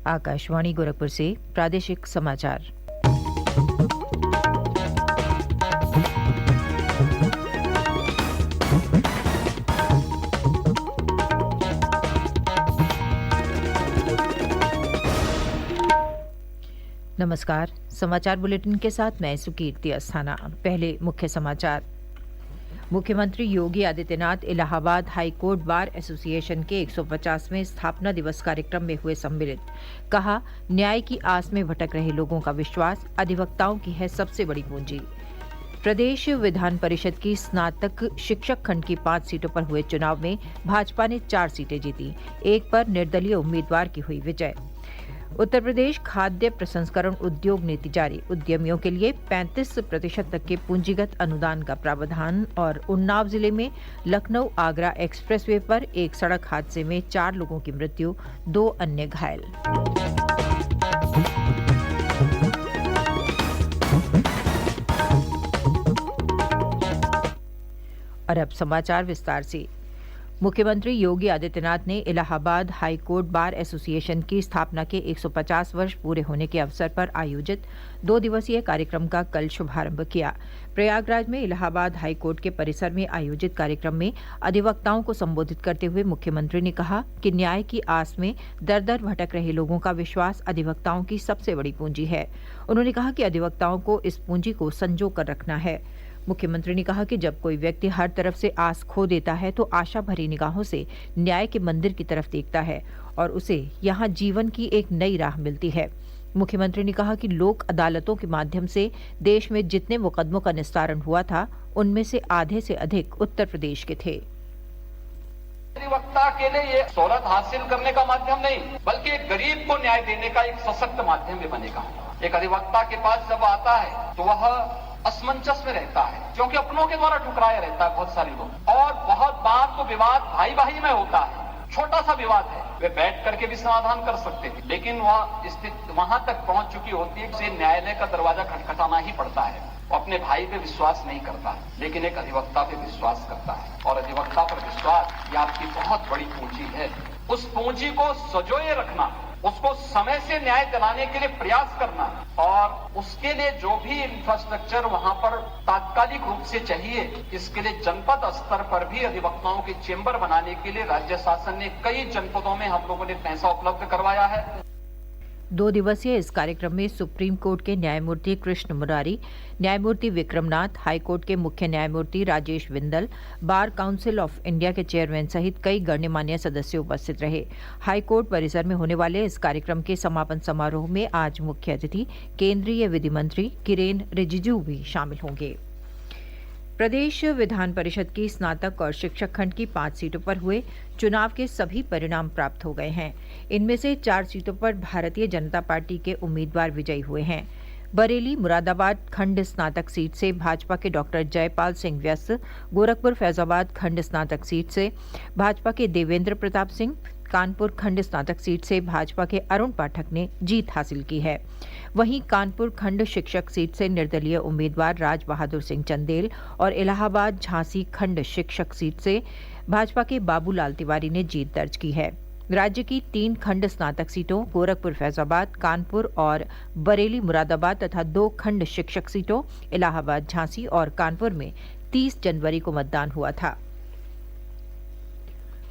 आकाशवाणी गोरखपुर से प्रादेशिक समाचार। नमस्कार। समाचार बुलेटिन के साथ मैं सुकीर्ति अस्थाना। पहले मुख्य समाचार। मुख्यमंत्री Yogi Adityanath Allahabad high court bar association के 150वें स्थापना दिवस कार्यक्रम में हुए सम्मिलित। कहा, न्याय की आस में भटक रहे लोगों का विश्वास अधिवक्ताओं की है सबसे बड़ी पूंजी। प्रदेश विधान परिषद की स्नातक शिक्षक खंड की 5 सीटों पर हुए चुनाव में भाजपा ने 4 सीटें जीती, एक पर निर्दलीय उम्मीदवार की हुई विजय। उत्तर प्रदेश खाद्य प्रसंस्करण उद्योग नीति जारी, उद्यमियों के लिए 35% तक के पूंजीगत अनुदान का प्रावधान। और उन्नाव जिले में लखनऊ आगरा एक्सप्रेसवे पर एक सड़क हादसे में 4 लोगों की मृत्यु, 2 अन्य घायल। और अब समाचार विस्तार से। मुख्यमंत्री योगी आदित्यनाथ ने Allahabad high court bar association की स्थापना के 150 वर्ष पूरे होने के अवसर पर आयोजित 2 दिवसीय कार्यक्रम का कल शुभारंभ किया। प्रयागराज में इलाहाबाद हाई कोर्ट के परिसर में आयोजित कार्यक्रम में अधिवक्ताओं को संबोधित करते हुए मुख्यमंत्री ने कहा कि न्याय की आस में दर दर भटक रहे लोगों का विश्वास अधिवक्ताओं की सबसे बड़ी पूंजी है। उन्होंने कहा कि अधिवक्ताओं को इस पूंजी को संजो कर रखना है। मुख्यमंत्री ने कहा कि जब कोई व्यक्ति हर तरफ से आस खो देता है तो आशा भरी निगाहों से न्याय के मंदिर की तरफ देखता है और उसे यहाँ जीवन की एक नई राह मिलती है। मुख्यमंत्री ने कहा कि लोक अदालतों के माध्यम से देश में जितने मुकदमों का निस्तारण हुआ था, उनमें से आधे से अधिक उत्तर प्रदेश के थे। अधिवक्ता के लिए ये शोहरत हासिल करने का माध्यम नहीं, बल्कि एक गरीब को न्याय देने का एक सशक्त माध्यम भी बनेगा। एक अधिवक्ता के पास जब आता है तो वह असमंजस में रहता है, क्योंकि अपनों के द्वारा ठुकराया रहता है बहुत सारे लोग, और बहुत बार तो विवाद भाई भाई में होता है। छोटा सा विवाद है, वे बैठ करके भी समाधान कर सकते थे, लेकिन वह स्थिति वहां तक पहुंच चुकी होती है कि न्यायालय का दरवाजा खटखटाना ही पड़ता है। वो अपने भाई पे विश्वास नहीं करता, लेकिन एक अधिवक्ता पे विश्वास करता है, और अधिवक्ता पर विश्वास ये आपकी बहुत बड़ी पूंजी है। उस पूंजी को सजोए रखना, उसको समय से न्याय दिलाने के लिए प्रयास करना, और उसके लिए जो भी इंफ्रास्ट्रक्चर वहां पर तात्कालिक रूप से चाहिए, इसके लिए जनपद स्तर पर भी अधिवक्ताओं के चेंबर बनाने के लिए राज्य शासन ने कई जनपदों में हम लोगों ने पैसा उपलब्ध करवाया है। 2 दिवसीय इस कार्यक्रम में सुप्रीम कोर्ट के न्यायमूर्ति कृष्ण मुरारी, न्यायमूर्ति विक्रमनाथ, हाई कोर्ट के मुख्य न्यायमूर्ति Rajesh Bindal, bar council of India के चेयरमैन सहित कई गण्यमान्य सदस्य उपस्थित रहे। हाई कोर्ट परिसर में होने वाले इस कार्यक्रम के समापन समारोह में आज मुख्य अतिथि केंद्रीय विधि मंत्री किरेन रिजिजू भी शामिल होंगे। प्रदेश विधान परिषद की स्नातक और शिक्षक खंड की 5 सीटों पर हुए चुनाव के सभी परिणाम प्राप्त हो गए हैं। इनमें से 4 सीटों पर भारतीय जनता पार्टी के उम्मीदवार विजयी हुए हैं। बरेली मुरादाबाद खंड स्नातक सीट से भाजपा के डॉक्टर जयपाल सिंह व्यस्त, गोरखपुर फैजाबाद खंड स्नातक सीट से भाजपा के देवेंद्र प्रताप सिंह, कानपुर खंड स्नातक सीट से भाजपा के अरुण पाठक ने जीत हासिल की है। वहीं कानपुर खंड शिक्षक सीट से निर्दलीय उम्मीदवार राज बहादुर सिंह चंदेल और इलाहाबाद झांसी खंड शिक्षक सीट से भाजपा के बाबूलाल तिवारी ने जीत दर्ज की है। राज्य की 3 खंड स्नातक सीटों गोरखपुर फैजाबाद, कानपुर और बरेली मुरादाबाद तथा 2 खंड शिक्षक सीटों इलाहाबाद झांसी और कानपुर में 30 जनवरी को मतदान हुआ था।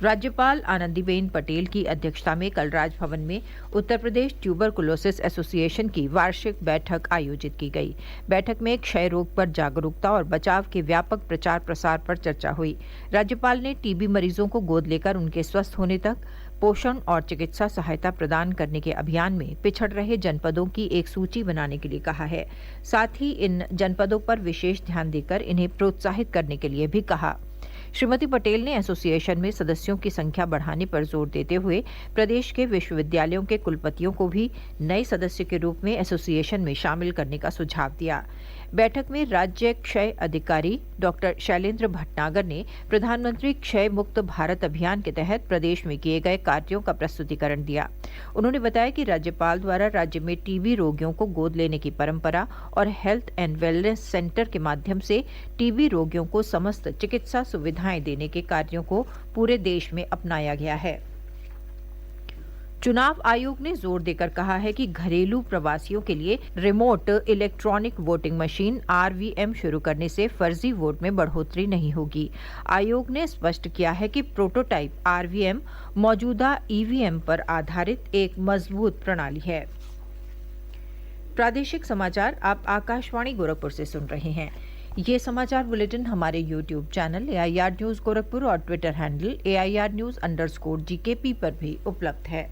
राज्यपाल आनंदीबेन पटेल की अध्यक्षता में कल राजभवन में उत्तर प्रदेश ट्यूबरकुलोसिस एसोसिएशन की वार्षिक बैठक आयोजित की गई। बैठक में क्षय रोग पर जागरूकता और बचाव के व्यापक प्रचार प्रसार पर चर्चा हुई। राज्यपाल ने टीबी मरीजों को गोद लेकर उनके स्वस्थ होने तक पोषण और चिकित्सा सहायता प्रदान करने के अभियान में पिछड़ रहे जनपदों की एक सूची बनाने के लिए कहा है। साथ ही इन जनपदों पर विशेष ध्यान देकर इन्हें प्रोत्साहित करने के लिए भी कहा। श्रीमती पटेल ने एसोसिएशन में सदस्यों की संख्या बढ़ाने पर जोर देते हुए प्रदेश के विश्वविद्यालयों के कुलपतियों को भी नए सदस्य के रूप में एसोसिएशन में शामिल करने का सुझाव दिया। बैठक में राज्य क्षय अधिकारी डॉक्टर शैलेंद्र भटनागर ने प्रधानमंत्री क्षय मुक्त भारत अभियान के तहत प्रदेश में किए गए कार्यों का प्रस्तुतिकरण दिया। उन्होंने बताया कि राज्यपाल द्वारा राज्य में टीबी रोगियों को गोद लेने की परंपरा और हेल्थ एंड वेलनेस सेंटर के माध्यम से टीबी रोगियों को समस्त चिकित्सा सुविधाएं देने के कार्यों को पूरे देश में अपनाया गया है। चुनाव आयोग ने जोर देकर कहा है कि घरेलू प्रवासियों के लिए remote electronic voting machine RVM शुरू करने से फर्जी वोट में बढ़ोतरी नहीं होगी। आयोग ने स्पष्ट किया है कि प्रोटोटाइप आरवीएम मौजूदा ईवीएम पर आधारित एक मजबूत प्रणाली है। प्रादेशिक समाचार आप आकाशवाणी गोरखपुर से सुन रहे हैं। ये समाचार बुलेटिन हमारे YouTube channel AIR news Gorakhpur और ट्विटर हैंडल AIR_GKP पर भी उपलब्ध है।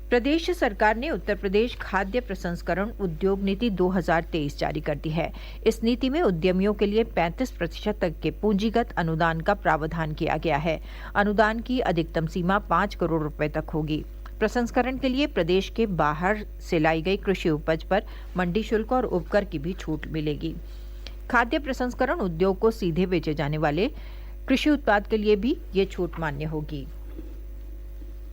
प्रदेश सरकार ने उत्तर प्रदेश खाद्य प्रसंस्करण उद्योग नीति 2023 जारी कर दी है। इस नीति में उद्यमियों के लिए 35% तक के पूंजीगत अनुदान का प्रावधान किया गया है। अनुदान की अधिकतम सीमा 5 करोड़ रुपए तक होगी। प्रसंस्करण के लिए प्रदेश के बाहर से लाई गई कृषि उपज पर मंडी शुल्क और उपकर की भी छूट मिलेगी। खाद्य प्रसंस्करण उद्योग को सीधे बेचे जाने वाले कृषि उत्पाद के लिए भी ये छूट मान्य होगी।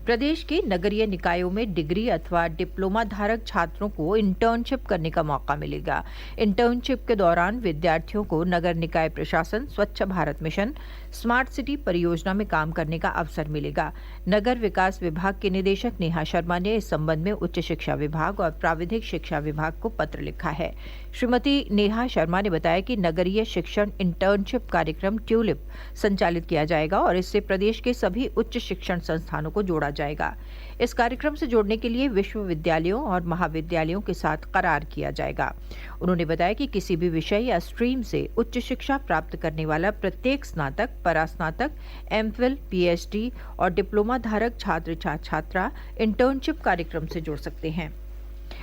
प्रदेश के नगरीय निकायों में डिग्री अथवा डिप्लोमा धारक छात्रों को इंटर्नशिप करने का मौका मिलेगा। इंटर्नशिप के दौरान विद्यार्थियों को नगर निकाय प्रशासन, स्वच्छ भारत मिशन, स्मार्ट सिटी परियोजना में काम करने का अवसर मिलेगा। नगर विकास विभाग के निदेशक नेहा शर्मा ने इस संबंध में उच्च शिक्षा विभाग और प्राविधिक शिक्षा विभाग को पत्र लिखा है। श्रीमती नेहा शर्मा ने बताया कि नगरीय शिक्षण इंटर्नशिप कार्यक्रम ट्यूलिप संचालित किया जाएगा और इससे प्रदेश के सभी उच्च शिक्षण संस्थानों को जोड़ा जाएगा। इस कार्यक्रम से जोड़ने के लिए विश्वविद्यालयों और महाविद्यालयों के साथ करार किया जाएगा। उन्होंने बताया कि किसी भी विषय या स्ट्रीम से उच्च शिक्षा प्राप्त करने वाला प्रत्येक स्नातक, परास्नातक, एमफिल, पीएचडी और डिप्लोमा धारक छात्र छात्रा इंटर्नशिप कार्यक्रम से जुड़ सकते हैं।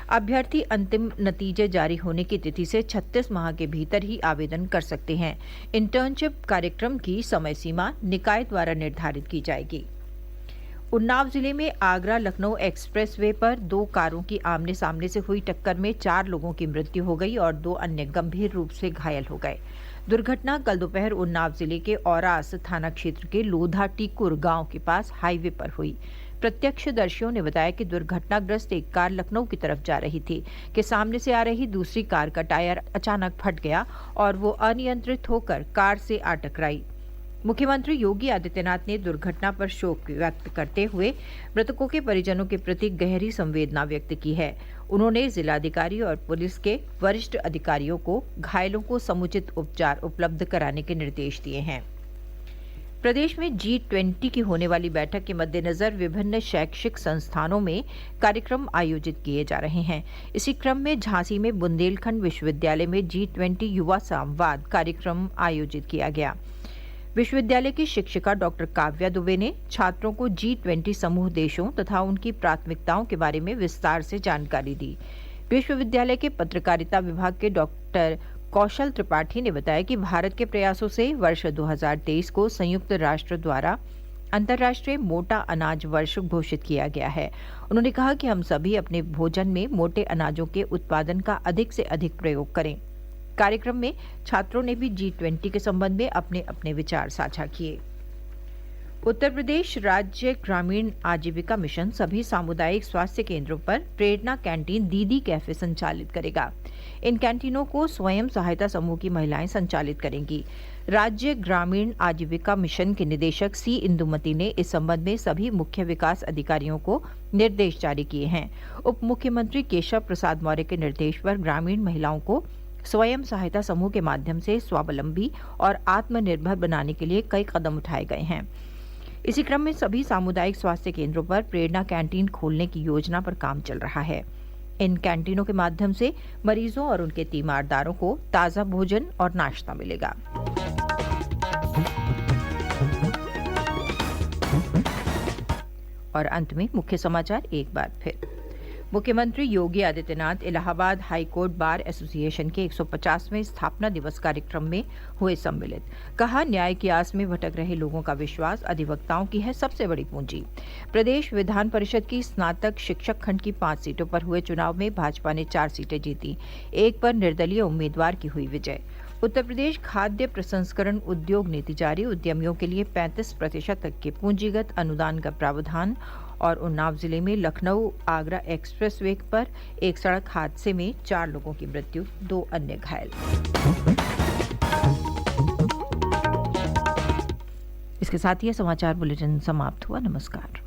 अभ्यर्थी अंतिम नतीजे जारी होने की तिथि से 36 माह के भीतर ही आवेदन कर सकते हैं। इंटर्नशिप कार्यक्रम की समय सीमा निकाय द्वारा निर्धारित की जाएगी। उन्नाव जिले में आगरा लखनऊ एक्सप्रेसवे पर 2 कारों की आमने सामने से हुई टक्कर में 4 लोगों की मृत्यु हो गई और 2 अन्य गंभीर रूप से घायल हो गए। दुर्घटना कल दोपहर उन्नाव जिले के औरास थाना क्षेत्र के लोधा टीकुर गांव के पास हाईवे पर हुई। प्रत्यक्षदर्शियों ने बताया कि दुर्घटनाग्रस्त एक कार लखनऊ की तरफ जा रही थी कि सामने से आ रही दूसरी कार का टायर अचानक फट गया और वो अनियंत्रित होकर कार से आ टकराई। मुख्यमंत्री योगी आदित्यनाथ ने दुर्घटना पर शोक व्यक्त करते हुए मृतकों के परिजनों के प्रति गहरी संवेदना व्यक्त की है। उन्होंने जिलाधिकारी और पुलिस के वरिष्ठ अधिकारियों को घायलों को समुचित उपचार उपलब्ध कराने के निर्देश दिए हैं। प्रदेश में G20 की होने वाली बैठक के मद्देनजर विभिन्न शैक्षिक संस्थानों में कार्यक्रम आयोजित किए जा रहे हैं। इसी क्रम में झांसी में बुंदेलखंड विश्वविद्यालय में G20 युवा संवाद कार्यक्रम आयोजित किया गया। विश्वविद्यालय की शिक्षिका डॉक्टर काव्या दुबे ने छात्रों को G20 समूह देशों तथा उनकी प्राथमिकताओं के बारे में विस्तार से जानकारी दी। विश्वविद्यालय के पत्रकारिता विभाग के डॉक्टर कौशल त्रिपाठी ने बताया कि भारत के प्रयासों से वर्ष 2023 को संयुक्त राष्ट्र द्वारा अंतर्राष्ट्रीय मोटा अनाज वर्ष घोषित किया गया है। उन्होंने कहा कि हम सभी अपने भोजन में मोटे अनाजों के उत्पादन का अधिक से अधिक प्रयोग करें। कार्यक्रम में छात्रों ने भी G20 के संबंध में अपने अपने विचार साझा किए। उत्तर प्रदेश राज्य ग्रामीण आजीविका मिशन सभी सामुदायिक स्वास्थ्य केंद्रों पर प्रेरणा कैंटीन दीदी कैफे संचालित करेगा। इन कैंटीनों को स्वयं सहायता समूह की महिलाएं संचालित करेंगी। राज्य ग्रामीण आजीविका मिशन के निदेशक सी इंदुमती ने इस संबंध में सभी मुख्य विकास अधिकारियों को निर्देश जारी किए हैं। उप मुख्यमंत्री केशव प्रसाद मौर्य के निर्देश पर ग्रामीण महिलाओं को स्वयं सहायता समूह के माध्यम से स्वावलंबी और आत्मनिर्भर बनाने के लिए कई कदम उठाए गए हैं। इसी क्रम में सभी सामुदायिक स्वास्थ्य केंद्रों पर प्रेरणा कैंटीन खोलने की योजना पर काम चल रहा है। इन कैंटीनों के माध्यम से मरीजों और उनके तीमारदारों को ताज़ा भोजन और नाश्ता मिलेगा। और अंत में मुख्य समाचार एक बार फिर। मुख्यमंत्री Yogi Adityanath Allahabad high court bar association के 150वें स्थापना दिवस कार्यक्रम में हुए सम्मिलित। कहा, न्याय की आस में भटक रहे लोगों का विश्वास अधिवक्ताओं की है सबसे बड़ी पूंजी। प्रदेश विधान परिषद की स्नातक शिक्षक खंड की 5 सीटों पर हुए चुनाव में भाजपा ने 4 सीटें जीती, एक पर निर्दलीय उम्मीदवार की हुई विजय। उत्तर प्रदेश खाद्य प्रसंस्करण उद्योग नीति जारी, उद्यमियों के लिए 35% तक के पूंजीगत अनुदान का प्रावधान। और उन्नाव जिले में लखनऊ आगरा एक्सप्रेसवे पर एक सड़क हादसे में 4 लोगों की मृत्यु, 2 अन्य घायल। इसके साथ ही समाचार बुलेटिन समाप्त हुआ। नमस्कार।